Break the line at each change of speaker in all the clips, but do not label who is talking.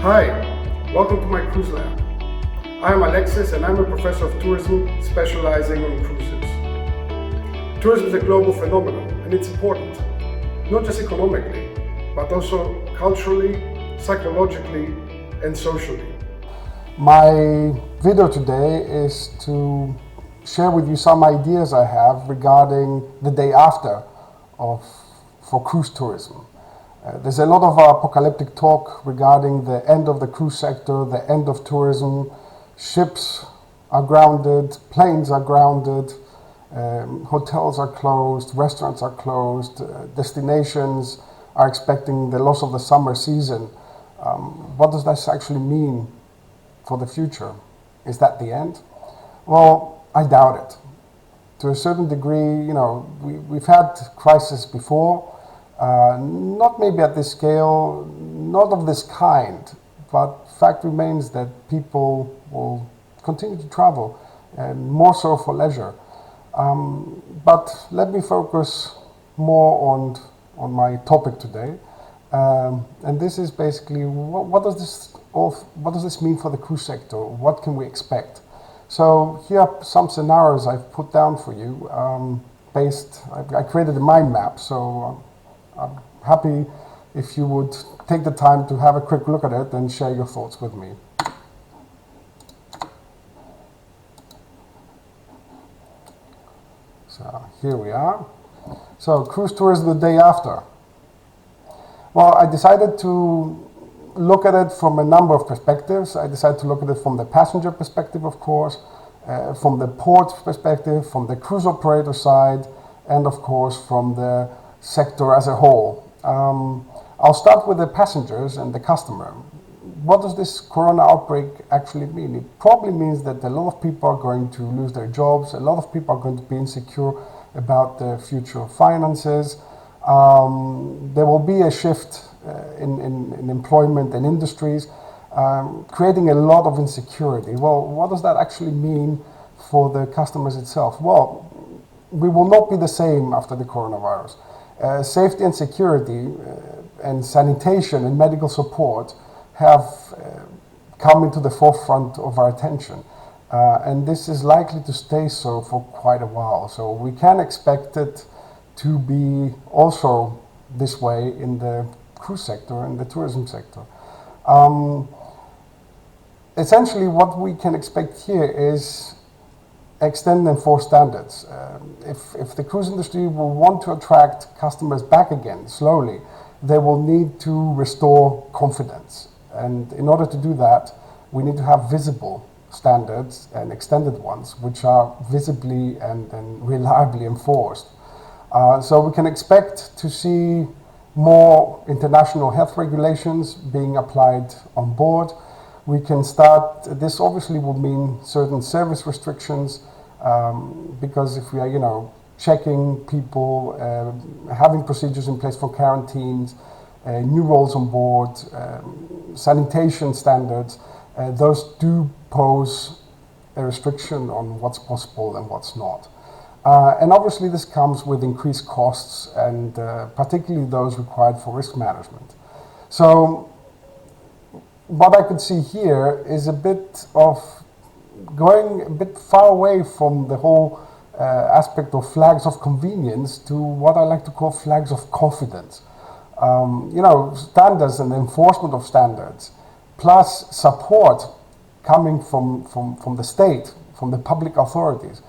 Hi, welcome to my CruiseLab. I'm Alexis and I'm a professor of tourism specializing on cruises. Tourism is a global phenomenon and it's important, not just economically, but also culturally, psychologically and socially. My video today is to share with you some ideas I have regarding the day after for cruise tourism. There's a lot of apocalyptic talk regarding the end of the cruise sector, the end of tourism. Ships are grounded, planes are grounded, hotels are closed, restaurants are closed, destinations are expecting the loss of the summer season. What does this actually mean for the future? Is that the end? Well, I doubt it. To a certain degree, we've had crises before. Not maybe at this scale, not of this kind, but fact remains that people will continue to travel, and more so for leisure. But let me focus more on my topic today, and this is basically what does this mean for the cruise sector? What can we expect? So here are some scenarios I've put down for you. I created a mind map, so I'm happy if you would take the time to have a quick look at it and share your thoughts with me. So here we are. So cruise tourism the day after. Well, I decided to look at it from a number of perspectives. I decided to look at it from the passenger perspective, of course, from the port perspective, from the cruise operator side, and of course from the sector as a whole. I'll start with the passengers and the customer. What does this corona outbreak actually mean? It probably means that a lot of people are going to lose their jobs, a lot of people are going to be insecure about their future finances. There will be a shift in employment and industries, creating a lot of insecurity. Well, what does that actually mean for the customers itself? Well, we will not be the same after the coronavirus. Safety and security and sanitation and medical support have come into the forefront of our attention. And this is likely to stay so for quite a while. So we can expect it to be also this way in the cruise sector and the tourism sector. Essentially, what we can expect here is extend and enforce standards. If the cruise industry will want to attract customers back again slowly, they will need to restore confidence. And in order to do that, we need to have visible standards and extended ones, which are visibly and reliably enforced. So we can expect to see more international health regulations being applied on board. We can start, this obviously will mean certain service restrictions, because if we are, checking people, having procedures in place for quarantines, new roles on board, sanitation standards, those do pose a restriction on what's possible and what's not. And obviously this comes with increased costs, and particularly those required for risk management. So what I could see here is a bit of going a bit far away from the whole aspect of flags of convenience to what I like to call flags of confidence. Standards and enforcement of standards, plus support coming from the state, from the public authorities,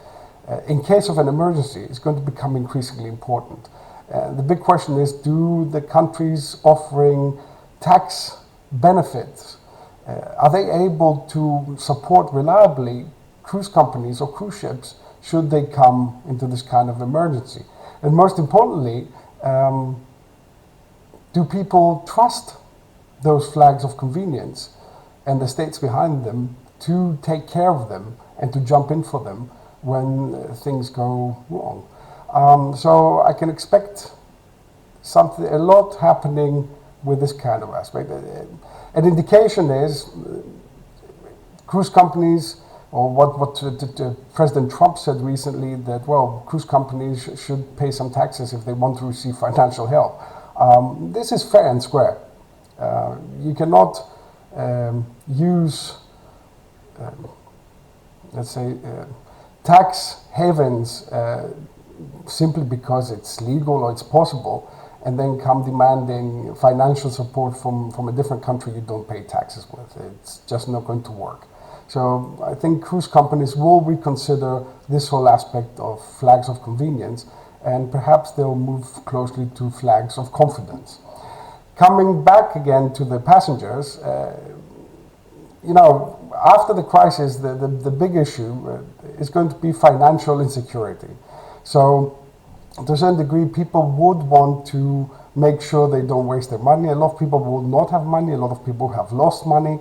in case of an emergency, is going to become increasingly important. The big question is, do the countries offering tax benefits, are they able to support reliably cruise companies or cruise ships should they come into this kind of emergency? And most importantly, do people trust those flags of convenience and the states behind them to take care of them and to jump in for them when things go wrong? So I can expect a lot happening with this kind of aspect. An indication is cruise companies, or what President Trump said recently, that, well, cruise companies should pay some taxes if they want to receive financial help. This is fair and square. You cannot
use, let's say, tax havens simply because it's legal or it's possible, and then come demanding financial support from a different country you don't pay taxes with. It's just not going to work. So I think cruise companies will reconsider this whole aspect of flags of convenience, and perhaps they'll move closely to flags of confidence. Coming back again to the passengers, after the crisis, the big issue is going to be financial insecurity. So to a certain degree, people would want to make sure they don't waste their money. A lot of people will not have money. A lot of people have lost money.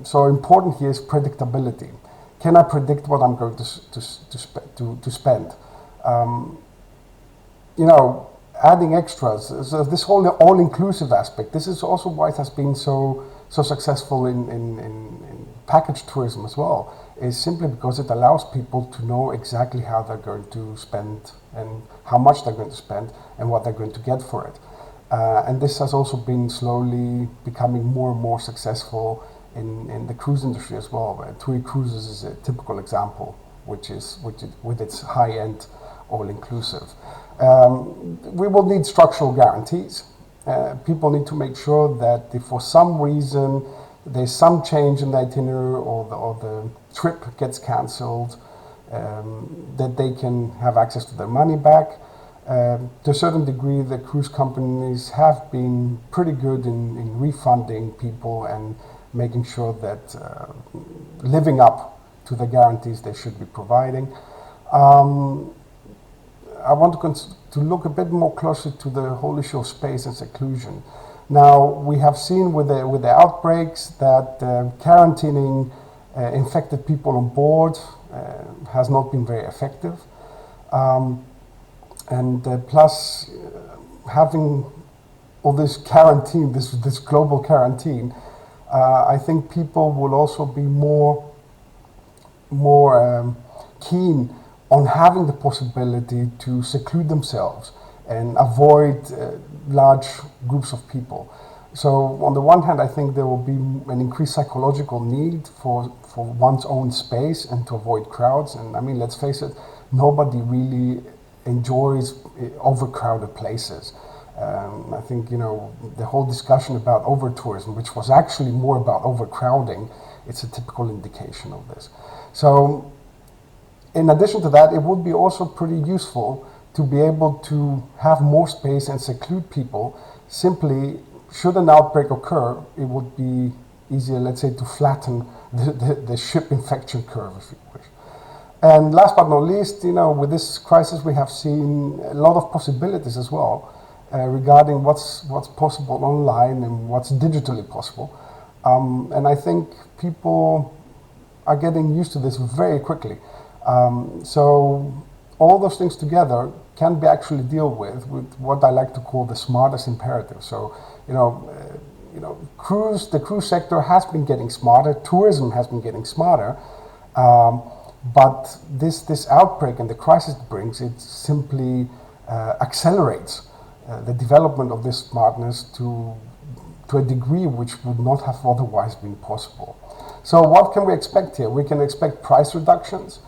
So important here is predictability. Can I predict what I'm going to spend? Adding extras. So this whole all-inclusive aspect. This is also why it has been so successful in package tourism as well. Is simply because it allows people to know exactly how they're going to spend and how much they're going to spend and what they're going to get for it. And this has also been slowly becoming more and more successful in the cruise industry as well. TUI Cruises is a typical example, which with its high-end all-inclusive. We will need structural guarantees. People need to make sure that if for some reason there's some change in the itinerary or the trip gets cancelled, that they can have access to their money back. To a certain degree, the cruise companies have been pretty good in refunding people and making sure that living up to the guarantees they should be providing. I want to look a bit more closely to the whole issue of space and seclusion. Now, we have seen with the outbreaks that quarantining infected people on board has not been very effective. Plus, having all this quarantine, this global quarantine, I think people will also be more keen on having the possibility to seclude themselves and avoid large groups of people. So on the one hand, I think there will be an increased psychological need for one's own space and to avoid crowds. And I mean, let's face it, nobody really enjoys overcrowded places. I think, the whole discussion about over-tourism, which was actually more about overcrowding, it's a typical indication of this. So in addition to that, it would be also pretty useful to be able to have more space and seclude people. Simply, should an outbreak occur, it would be easier, let's say, to flatten the ship infection curve, if you wish. And last but not least, with this crisis, we have seen a lot of possibilities as well regarding what's possible online and what's digitally possible. And I think people are getting used to this very quickly. So all those things together can be actually deal with what I like to call the smartest imperative. So, the cruise sector has been getting smarter, tourism has been getting smarter, but this outbreak and the crisis it brings, it simply accelerates the development of this smartness to a degree which would not have otherwise been possible. So what can we expect here? We can expect price reductions.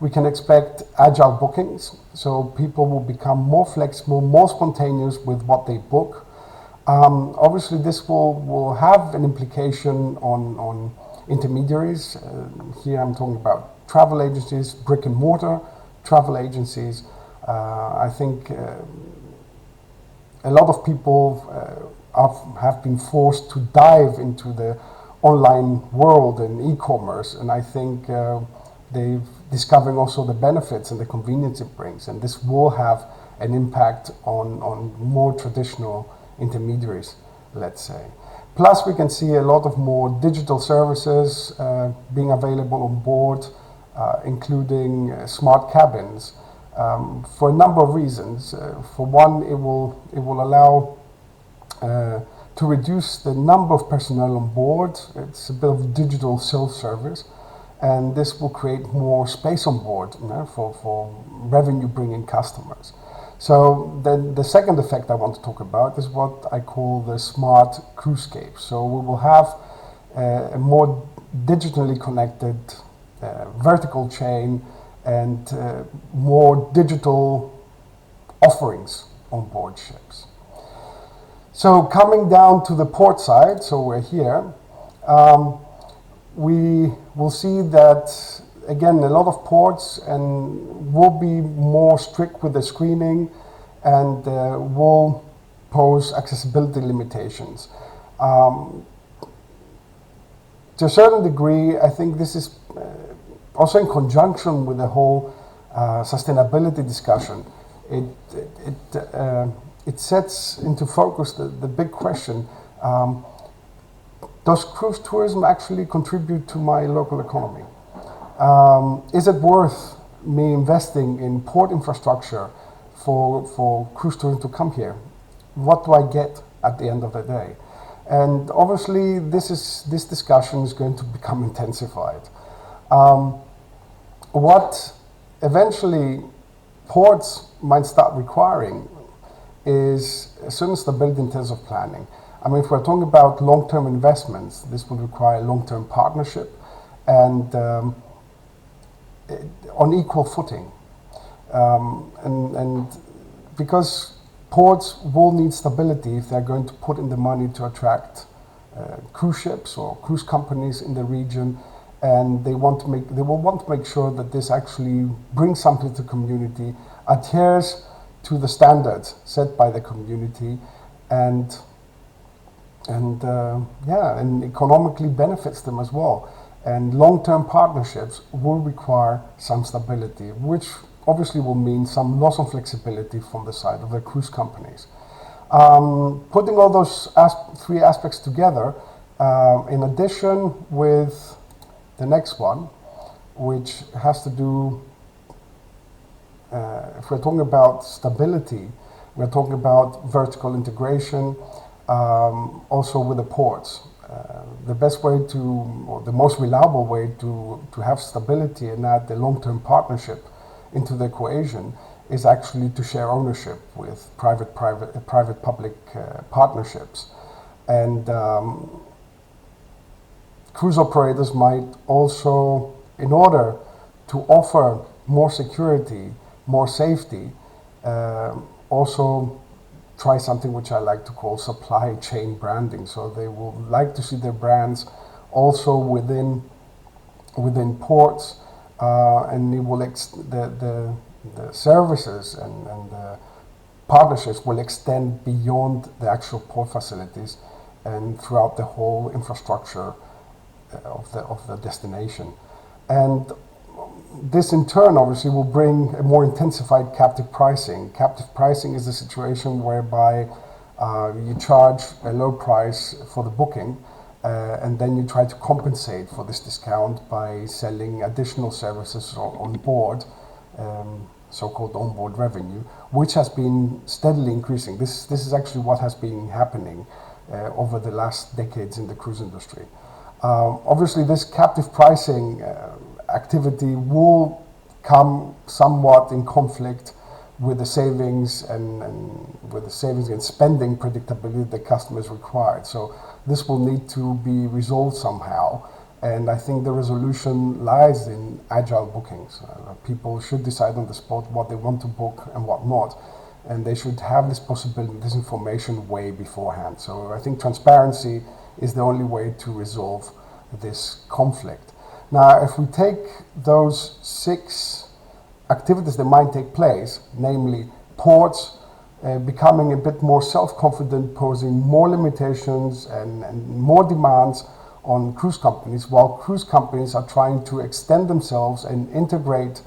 We can expect agile bookings, so people will become more flexible, more spontaneous with what they book. Obviously, this will have an implication on intermediaries. Here I'm talking about travel agencies, brick and mortar travel agencies. I think a lot of people have been forced to dive into the online world and e-commerce, and I think they've discovering also the benefits and the convenience it brings, and this will have an impact on more traditional intermediaries, let's say. Plus, we can see a lot of more digital services being available on board, including smart cabins, for a number of reasons. For one, it will allow to reduce the number of personnel on board. It's a bit of digital self-service. And this will create more space on board for revenue-bringing customers. So then the second effect I want to talk about is what I call the smart cruisescape. So we will have a more digitally connected vertical chain and more digital offerings on board ships. So coming down to the port side, so we're here, we will see that again a lot of ports and will be more strict with the screening and will pose accessibility limitations. To a certain degree, I think this is also in conjunction with the whole sustainability discussion. It sets into focus the big question, does cruise tourism actually contribute to my local economy? Is it worth me investing in port infrastructure for cruise tourism to come here? What do I get at the end of the day? And obviously this discussion is going to become intensified. What eventually ports might start requiring is a certain stability in terms of planning. I mean, if we're talking about long-term investments, this will require long-term partnership and on equal footing. And because ports will need stability if they're going to put in the money to attract cruise ships or cruise companies in the region, and they will want to make sure that this actually brings something to the community, adheres to the standards set by the community, and economically benefits them as well. And long-term partnerships will require some stability, which obviously will mean some loss of flexibility from the side of the cruise companies. Putting all those three aspects together, in addition with the next one, which has to do, if we're talking about stability, we're talking about vertical integration, also with the ports. The best way to, or the most reliable way to have stability and add the long-term partnership into the equation is actually to share ownership with private-public partnerships. And cruise operators might also, in order to offer more security, more safety, also try something which I like to call supply chain branding. So they will like to see their brands also within ports, and it will the services and the partnerships will extend beyond the actual port facilities and throughout the whole infrastructure of the destination. And this in turn obviously will bring a more intensified captive pricing. Captive pricing is a situation whereby you charge a low price for the booking, and then you try to compensate for this discount by selling additional services on board, so-called onboard revenue, which has been steadily increasing. This is actually what has been happening over the last decades in the cruise industry. Obviously, this captive pricing activity will come somewhat in conflict with the savings and spending predictability the customers required. So this will need to be resolved somehow, and I think the resolution lies in agile bookings. People should decide on the spot what they want to book and what not, and they should have this possibility, this information way beforehand. So I think transparency is the only way to resolve this conflict. Now, if we take those 6 activities that might take place, namely ports becoming a bit more self-confident, posing more limitations and more demands on cruise companies, while cruise companies are trying to extend themselves and integrate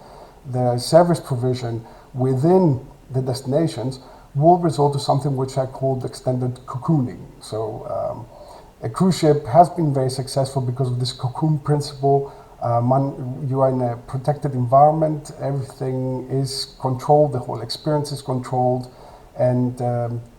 the service provision within the destinations, will result to something which I called extended cocooning. So a cruise ship has been very successful because of this cocoon principle. You are in a protected environment, everything is controlled, the whole experience is controlled, and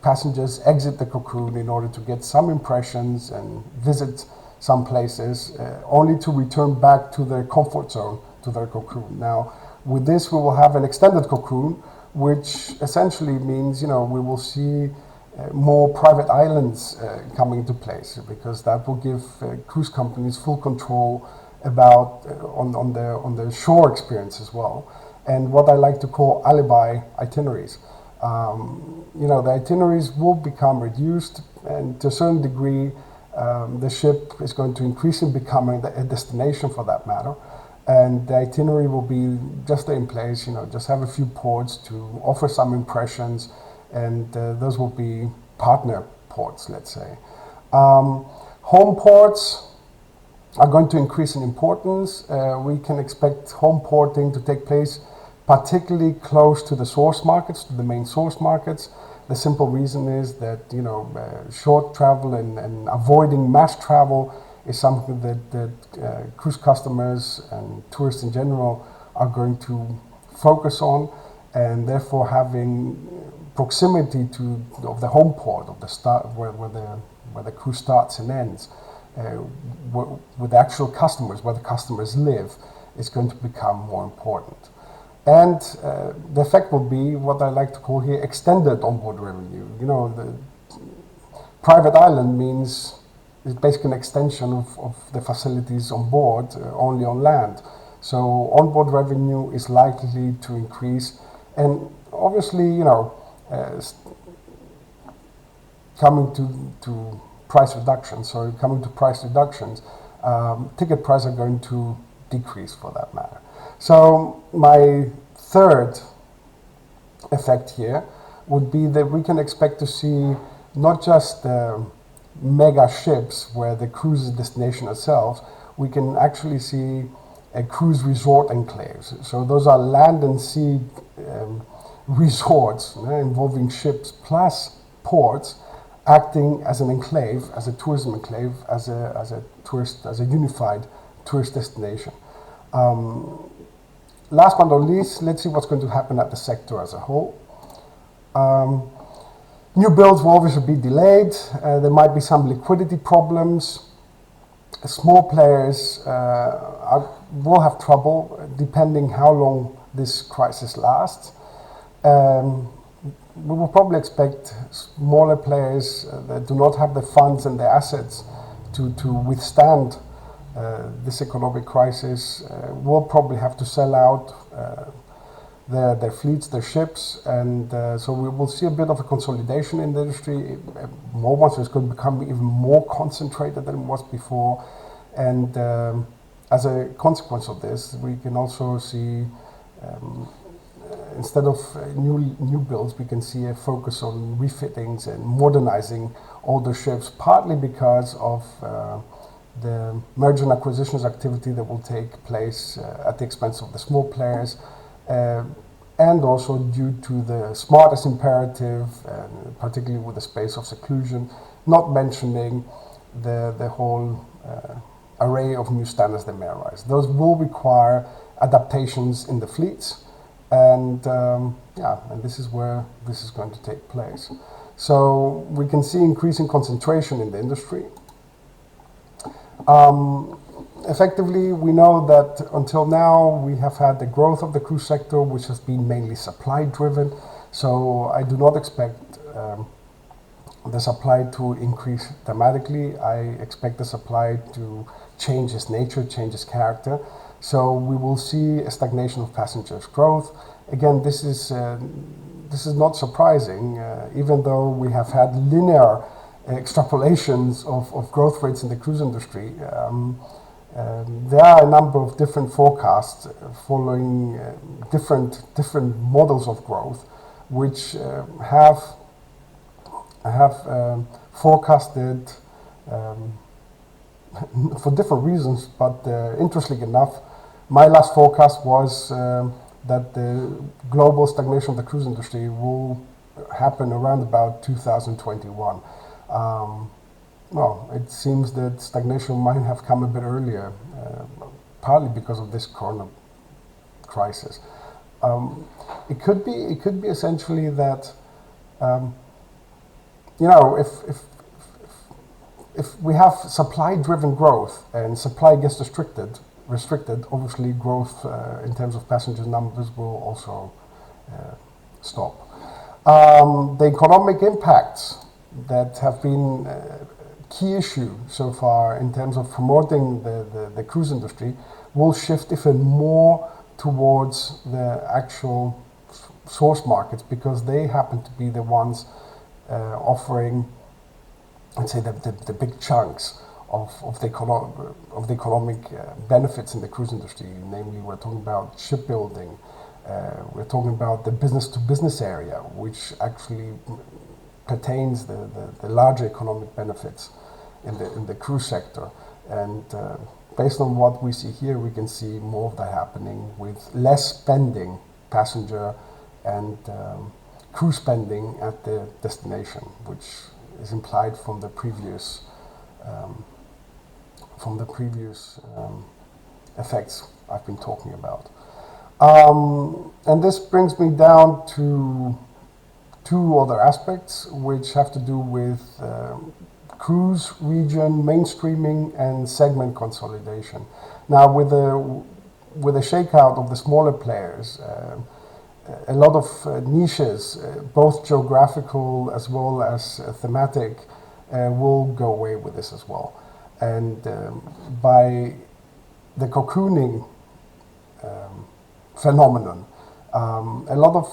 passengers exit the cocoon in order to get some impressions and visit some places, only to return back to their comfort zone, to their cocoon. Now, with this, we will have an extended cocoon which essentially means, we will see more private islands coming into place, because that will give cruise companies full control about on the shore experience as well, and what I like to call alibi itineraries. The itineraries will become reduced, and to a certain degree, the ship is going to increasingly becoming a destination for that matter. And the itinerary will be just in place, just have a few ports to offer some impressions, and those will be partner ports, let's say. Home ports are going to increase in importance. We can expect home porting to take place particularly close to the source markets, to the main source markets. The simple reason is that, short travel and avoiding mass travel is something that cruise customers and tourists in general are going to focus on, and therefore having proximity of the home port, of the start where the cruise starts and ends, with actual customers, where the customers live, is going to become more important. And the effect will be what I like to call here extended onboard revenue. The private island means it's basically an extension of the facilities on board, only on land. So onboard revenue is likely to increase, and obviously, coming to price reductions. So coming to price reductions, ticket prices are going to decrease for that matter. So my third effect here would be that we can expect to see not just mega ships where the cruise is destination itself, we can actually see a cruise resort enclaves. So those are land and sea resorts involving ships plus ports acting as an enclave, as a tourism enclave, as a unified tourist destination. Last but not least, let's see what's going to happen at the sector as a whole. New builds will obviously be delayed. There might be some liquidity problems. Small players will have trouble depending how long this crisis lasts. We will probably expect smaller players that do not have the funds and the assets to withstand this economic crisis will probably have to sell out their fleets, their ships, and so we will see a bit of a consolidation in the industry. Once it's going to become even more concentrated than it was before, and as a consequence of this, we can also see instead of new builds, we can see a focus on refittings and modernizing older ships, partly because of the merger and acquisitions activity that will take place at the expense of the small players, and also due to the smartest imperative, particularly with the space of seclusion, not mentioning the whole array of new standards that may arise. Those will require adaptations in the fleets, and and this is where this is going to take place. So we can see increasing concentration in the industry. Effectively, we know that until now we have had the growth of the cruise sector, which has been mainly supply driven. So I do not expect the supply to increase dramatically. I expect the supply to change its nature, change its character. So we will see a stagnation of passengers growth. Again, this is not surprising, even though we have had linear extrapolations of growth rates in the cruise industry. There are a number of different forecasts following different models of growth, which have forecasted for different reasons. But interestingly enough, my last forecast was that the global stagnation of the cruise industry will happen around about 2021. Well, it seems that stagnation might have come a bit earlier, partly because of this corona crisis. It could be essentially that if we have supply-driven growth and supply gets restricted, obviously growth in terms of passenger numbers will also stop. The economic impacts that have been a key issue so far in terms of promoting the cruise industry will shift even more towards the actual source markets, because they happen to be the ones offering, let's say, the big chunks of the economic benefits in the cruise industry. Namely, we're talking about shipbuilding, we're talking about the business-to-business area, which actually pertains the larger economic benefits in the cruise sector. And based on what we see here, we can see more of that happening, with less spending, passenger and crew spending at the destination, which is implied from the previous effects I've been talking about. And this brings me down to two other aspects, which have to do with cruise region mainstreaming and segment consolidation. Now, with the shakeout of the smaller players, a lot of niches, both geographical as well as thematic, will go away with this as well. And by the cocooning phenomenon, a lot of,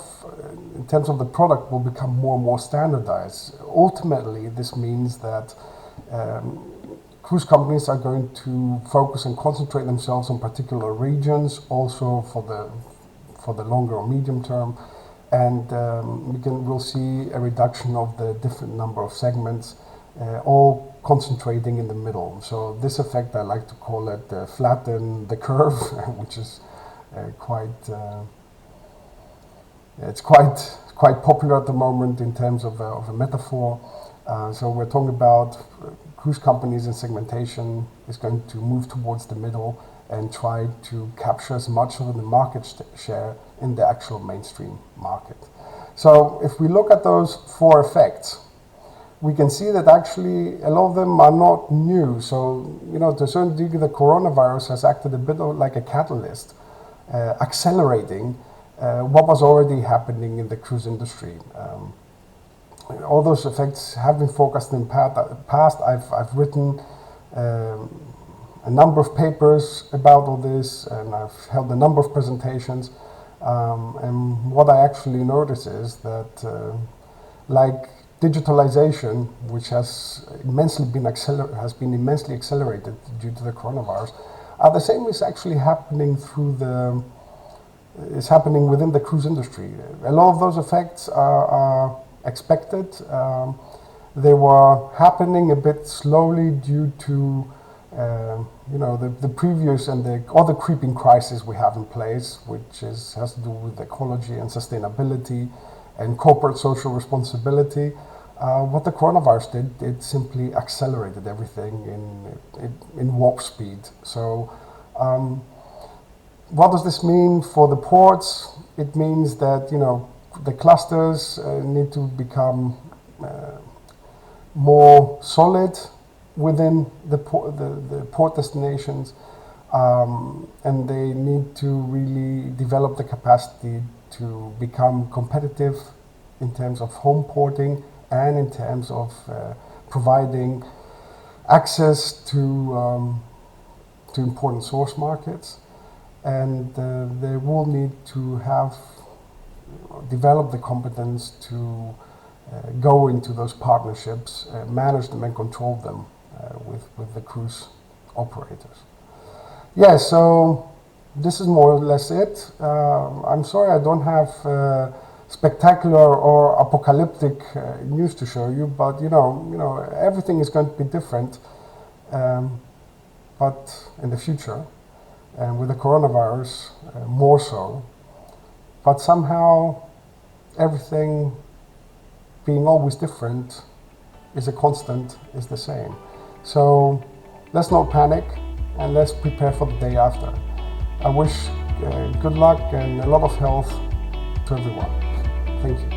in terms of the product, will become more and more standardized. Ultimately, this means that cruise companies are going to focus and concentrate themselves on particular regions, also for the longer or medium term, and we'll see a reduction of the different number of segments, all concentrating in the middle. So this effect, I like to call it flatten the curve, which is it's quite popular at the moment in terms of a metaphor. So we're talking about cruise companies, and segmentation is going to move towards the middle and try to capture as much of the market share in the actual mainstream market. So if we look at those four effects, we can see that actually a lot of them are not new. So, to a certain degree, the coronavirus has acted a bit like a catalyst, accelerating what was already happening in the cruise industry. All those effects have been forecast in the past. I've written a number of papers about all this, and I've held a number of presentations. And what I actually notice is that, like digitalization, which has been immensely accelerated due to the coronavirus, the same is actually happening happening within the cruise industry. A lot of those effects are expected. They were happening a bit slowly due to the previous and the other creeping crises we have in place, which has to do with ecology and sustainability and corporate social responsibility. What the coronavirus did, it simply accelerated everything in warp speed. So what does this mean for the ports? It means that the clusters need to become more solid within the port destinations, and they need to really develop the capacity to become competitive in terms of home porting and in terms of providing access to important source markets. And they will need to develop the competence to go into those partnerships, manage them and control them with the cruise operators. Yeah, so this is more or less it. I'm sorry I don't have spectacular or apocalyptic news to show you, but everything is going to be different, but in the future, and with the coronavirus more so. But somehow everything being always different is a constant, is the same. So let's not panic and let's prepare for the day after. I wish good luck and a lot of health to everyone. Thank you.